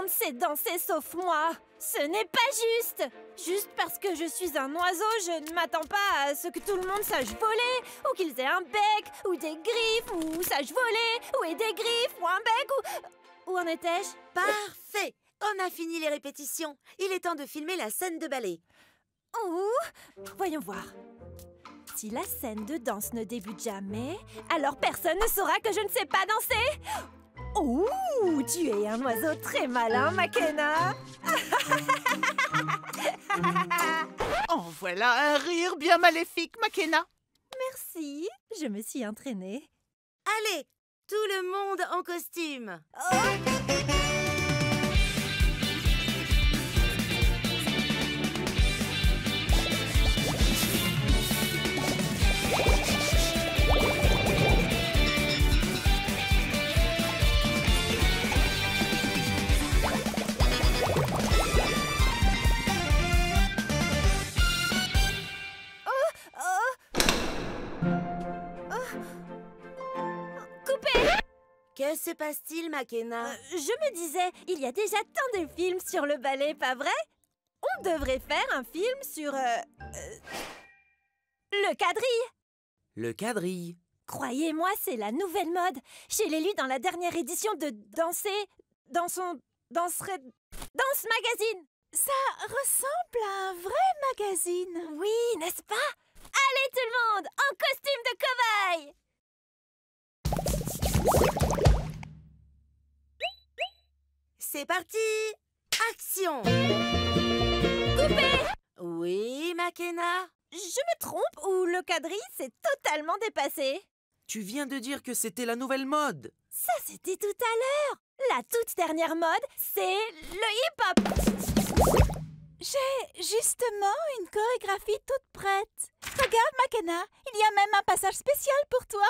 monde sait danser sauf moi. Ce n'est pas juste. Juste parce que je suis un oiseau, je ne m'attends pas à ce que tout le monde sache voler, ou qu'ils aient un bec, ou des griffes, ou sachent voler, ou aient des griffes, ou un bec, ou... Où en étais-je? Parfait! On a fini les répétitions. Il est temps de filmer la scène de ballet. Ouh, voyons voir. Si la scène de danse ne débute jamais, alors personne ne saura que je ne sais pas danser. Ouh, tu es un oiseau très malin, Makena. En voilà un rire bien maléfique, Makena. Merci, je me suis entraînée. Allez, tout le monde en costume. Que se passe-t-il, Makena? Je me disais, il y a déjà tant de films sur le ballet, pas vrai? On devrait faire un film sur... le quadrille. Le quadrille. Croyez-moi, c'est la nouvelle mode. Je l'ai lu dans la dernière édition de Danser... dans son... Danse Magazine. Ça ressemble à un vrai magazine. Oui, n'est-ce pas? Allez tout le monde, en costume de cobaye! C'est parti! Action! Coupé! Oui, Makena? Je me trompe ou le quadrille s'est totalement dépassé? Tu viens de dire que c'était la nouvelle mode. Ça, c'était tout à l'heure. La toute dernière mode, c'est le hip-hop. J'ai justement une chorégraphie toute prête. Regarde, Makena, il y a même un passage spécial pour toi.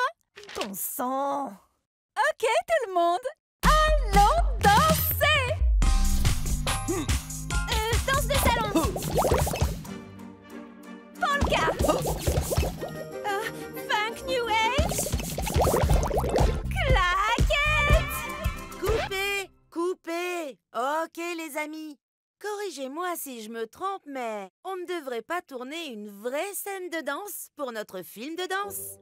Bon sang! Ok, tout le monde, allons danser! Danse de salon! Polka! Funk New Age! Claquette! Coupez! Coupez! Ok, les amis. Corrigez-moi si je me trompe, mais on ne devrait pas tourner une vraie scène de danse pour notre film de danse.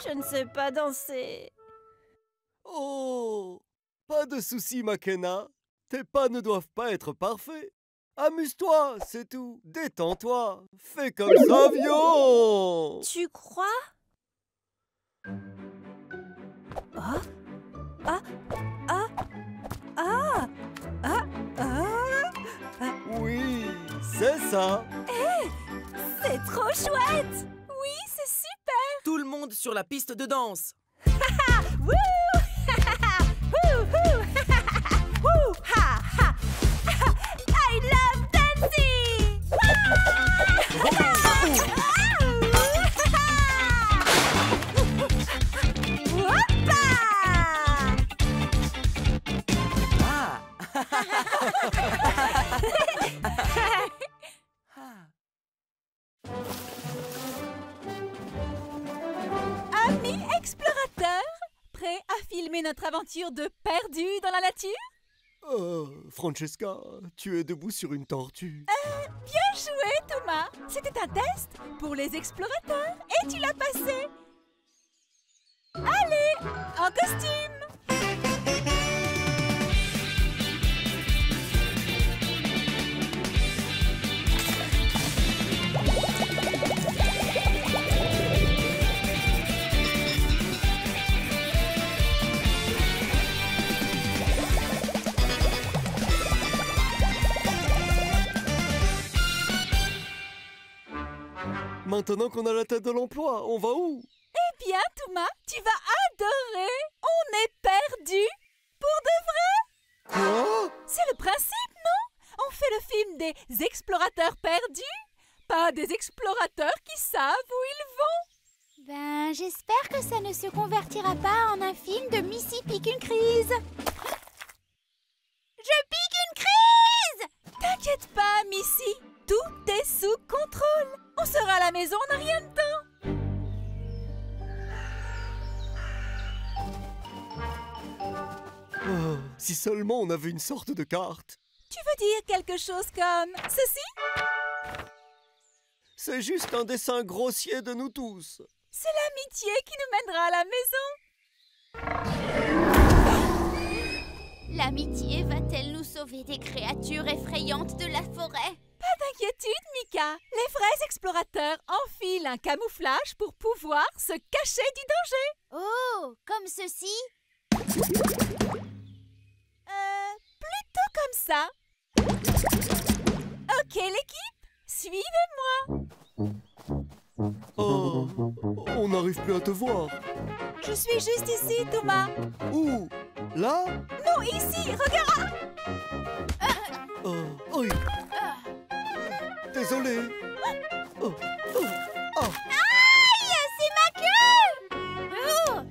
Je ne sais pas danser. Oh, pas de souci, Makena. Tes pas ne doivent pas être parfaits. Amuse-toi, c'est tout. Détends-toi. Fais comme Savion. Tu crois? Ah? Ah? Ah? Ah? Ah? Ah? Oui, c'est ça. C'est trop chouette! Oui, c'est super! Tout le monde sur la piste de danse. Wouh! Wouh! Wouh! Wouh! Ha! Ha! I love dancing! Amis explorateurs, prêts à filmer notre aventure de perdu dans la nature? Francesca, tu es debout sur une tortue. Bien joué, Thomas! C'était un test pour les explorateurs et tu l'as passé! Allez, en costume! Maintenant qu'on a la tête de l'emploi, on va où? Eh bien, Thomas, tu vas adorer! On est perdu! Pour de vrai! Quoi? C'est le principe, non? On fait le film des explorateurs perdus, pas des explorateurs qui savent où ils vont. Ben, j'espère que ça ne se convertira pas en un film de Missy pique une crise. Je pique une crise! T'inquiète pas, Missy, tout est sous contrôle. On sera à la maison en rien de temps. Si seulement on avait une sorte de carte. Tu veux dire quelque chose comme ceci? C'est juste un dessin grossier de nous tous. C'est l'amitié qui nous mènera à la maison. L'amitié va-t-elle nous sauver des créatures effrayantes de la forêt? Pas d'inquiétude, Mika. Les vrais explorateurs enfilent un camouflage pour pouvoir se cacher du danger. Oh, comme ceci? Plutôt comme ça. Ok, l'équipe, suivez-moi. Oh, on n'arrive plus à te voir. Je suis juste ici, Thomas. Où? Là? Non, ici, regarde. Oh, oui. Désolé. Oh, oh, ah. Aïe, c'est ma queue! Oh.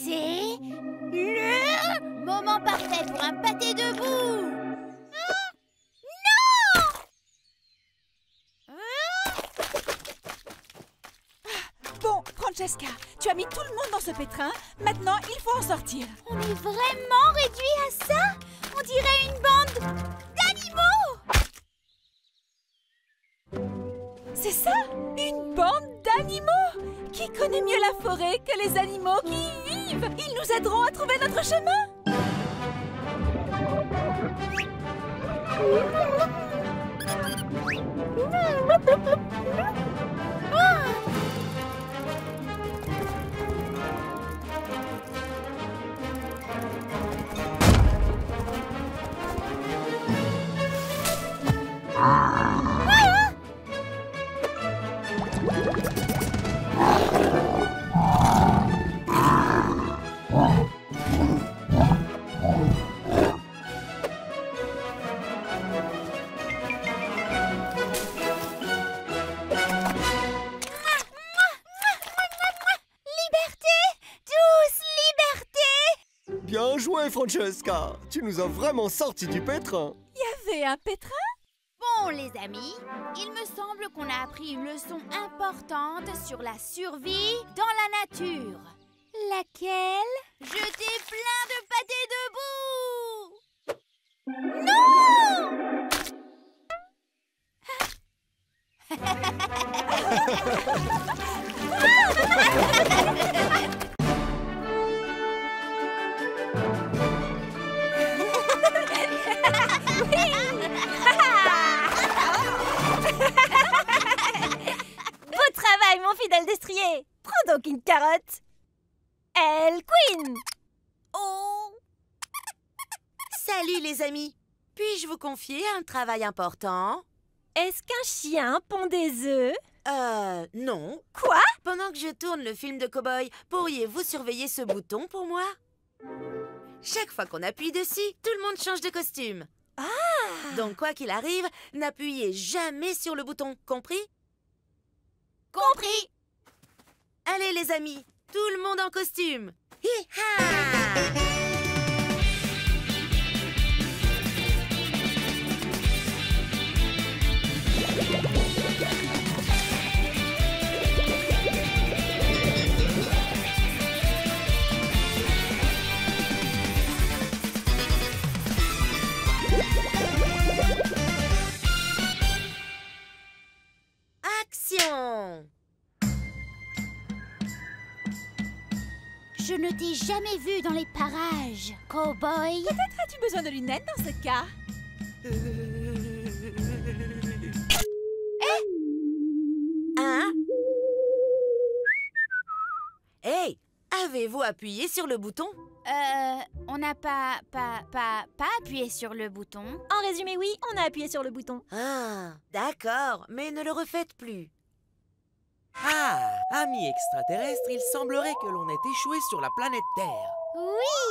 C'est le moment parfait pour un pâté debout. Bon, Francesca, tu as mis tout le monde dans ce pétrin. Maintenant, il faut en sortir. On est vraiment réduit à ça? On dirait une bande d'animaux! C'est ça, une bande d'animaux. Qui connaît mieux la forêt que les animaux qui y vivent? Ils nous aideront à trouver notre chemin. Bien joué, Francesca. Tu nous as vraiment sorti du pétrin. Il y avait un pétrin? Bon, les amis, il me semble qu'on a appris une leçon importante sur la survie dans la nature. Laquelle? Jeter plein de pâtés debout! Beau travail, mon fidèle destrier. Prends donc une carotte. Elle Queen. Oh! Salut les amis. Puis-je vous confier un travail important? Est-ce qu'un chien pond des œufs? Non. Quoi? Pendant que je tourne le film de cow-boy, pourriez-vous surveiller ce bouton pour moi? Chaque fois qu'on appuie dessus, tout le monde change de costume. Ah! Donc quoi qu'il arrive, n'appuyez jamais sur le bouton, compris? Compris! Allez les amis, tout le monde en costume. Hi-ha! Action! Je ne t'ai jamais vu dans les parages, cow-boy. Peut-être as-tu besoin de lunettes dans ce cas? Hein? Hey, avez-vous appuyé sur le bouton? On n'a pas appuyé sur le bouton. En résumé, oui, on a appuyé sur le bouton. Ah, d'accord, mais ne le refaites plus. Ah, amis extraterrestres, il semblerait que l'on ait échoué sur la planète Terre. Oui,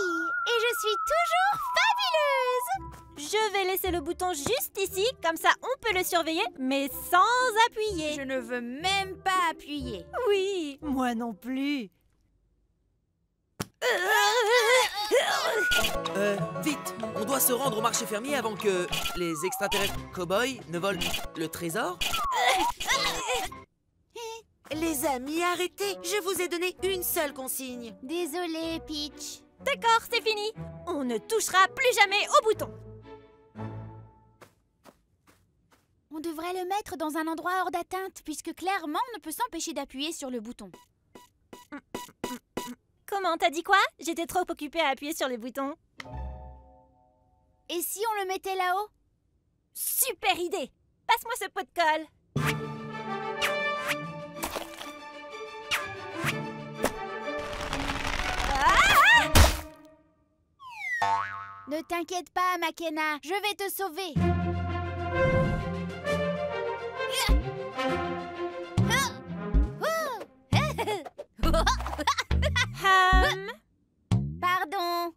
et je suis toujours fabuleuse. Je vais laisser le bouton juste ici, comme ça on peut le surveiller, mais sans appuyer. Je ne veux même pas appuyer. Oui, moi non plus. Vite, on doit se rendre au marché fermier avant que les extraterrestres cow-boys ne volent le trésor. Les amis, arrêtez. Je vous ai donné une seule consigne. Désolée, Peach. D'accord, c'est fini. On ne touchera plus jamais au bouton. On devrait le mettre dans un endroit hors d'atteinte, puisque clairement, on ne peut s'empêcher d'appuyer sur le bouton. Comment, t'as dit quoi? J'étais trop occupée à appuyer sur les boutons. Et si on le mettait là-haut? Super idée! Passe-moi ce pot de colle. Ne t'inquiète pas, Makena, je vais te sauver. Pardon.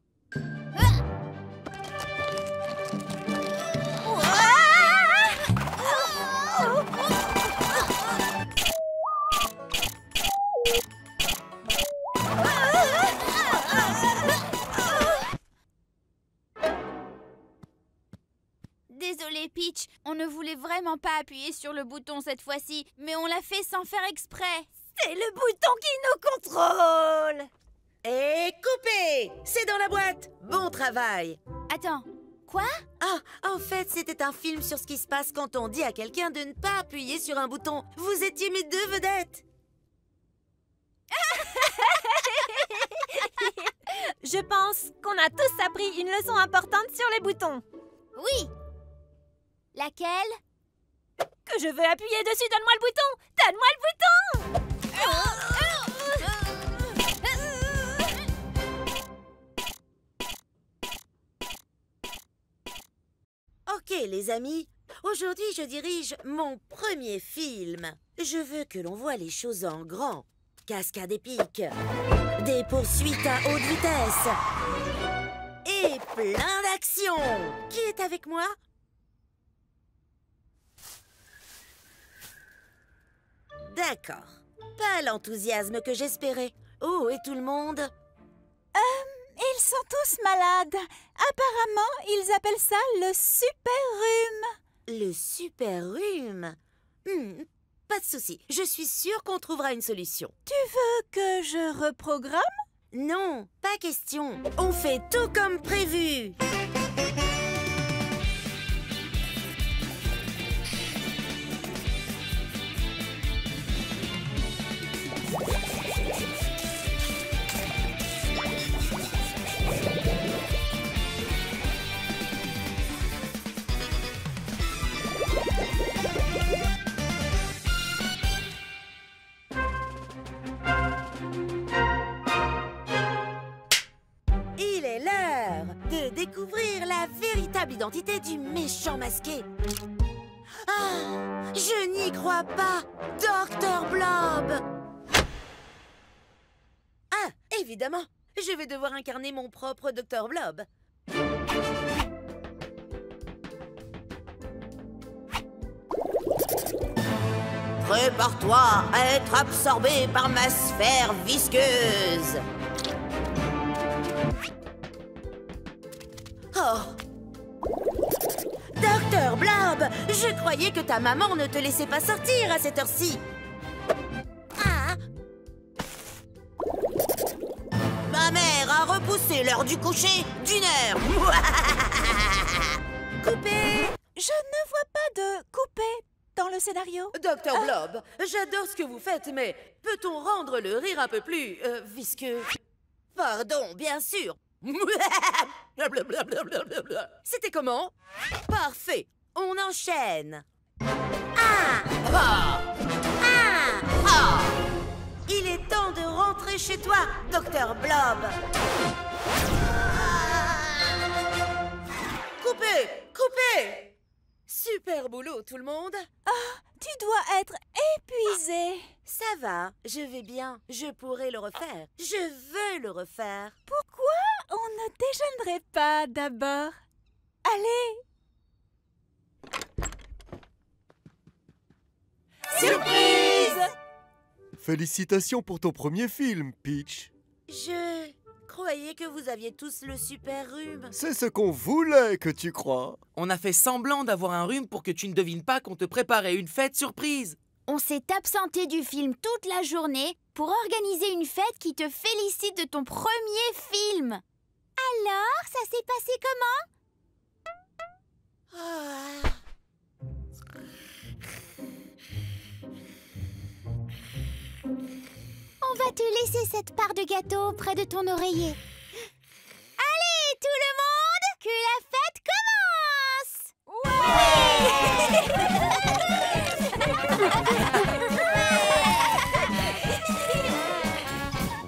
Désolée, Peach, on ne voulait vraiment pas appuyer sur le bouton cette fois-ci, mais on l'a fait sans faire exprès. C'est le bouton qui nous contrôle. Et coupé! C'est dans la boîte. Bon travail. Attends, quoi? Ah, en fait, c'était un film sur ce qui se passe quand on dit à quelqu'un de ne pas appuyer sur un bouton. Vous étiez mes deux vedettes. Je pense qu'on a tous appris une leçon importante sur les boutons. Oui. Laquelle? Que je veux appuyer dessus, donne-moi le bouton! Donne-moi le bouton! Ok, les amis. Aujourd'hui, je dirige mon premier film. Je veux que l'on voit les choses en grand. Cascade épique, des poursuites à haute vitesse et plein d'action. Qui est avec moi? D'accord. Pas l'enthousiasme que j'espérais. Oh, et tout le monde? Ils sont tous malades. Apparemment, ils appellent ça le super rhume. Le super rhume? Pas de souci. Je suis sûre qu'on trouvera une solution. Tu veux que je reprogramme? Non, pas question. On fait tout comme prévu. Il est l'heure de découvrir la véritable identité du méchant masqué. Ah, je n'y crois pas, Dr. Blob. Ah, évidemment, je vais devoir incarner mon propre Dr. Blob. Prépare-toi à être absorbé par ma sphère visqueuse. Oh! Dr. Blob, je croyais que ta maman ne te laissait pas sortir à cette heure-ci. Ah! Ma mère a repoussé l'heure du coucher d'une heure. Coupé! Je ne vois pas de coupé dans le scénario. Dr. Blob, j'adore ce que vous faites, mais peut-on rendre le rire un peu plus visqueux? Pardon, bien sûr. C'était comment? Parfait. On enchaîne. Ah! Ah! Ah! Ah! Il est temps de rentrer chez toi, Dr. Blob. Coupé! Coupé! Super boulot, tout le monde. Tu dois être épuisé. Ça va, je vais bien. Je pourrai le refaire. Je veux le refaire. Pourquoi on ne déjeunerait pas d'abord? Allez! Surprise! Félicitations pour ton premier film, Peach. Je croyais que vous aviez tous le super rhume. C'est ce qu'on voulait que tu crois. On a fait semblant d'avoir un rhume pour que tu ne devines pas qu'on te préparait une fête surprise. On s'est absenté du film toute la journée pour organiser une fête qui te félicite de ton premier film. Alors, ça s'est passé comment? Ah. On va te laisser cette part de gâteau près de ton oreiller.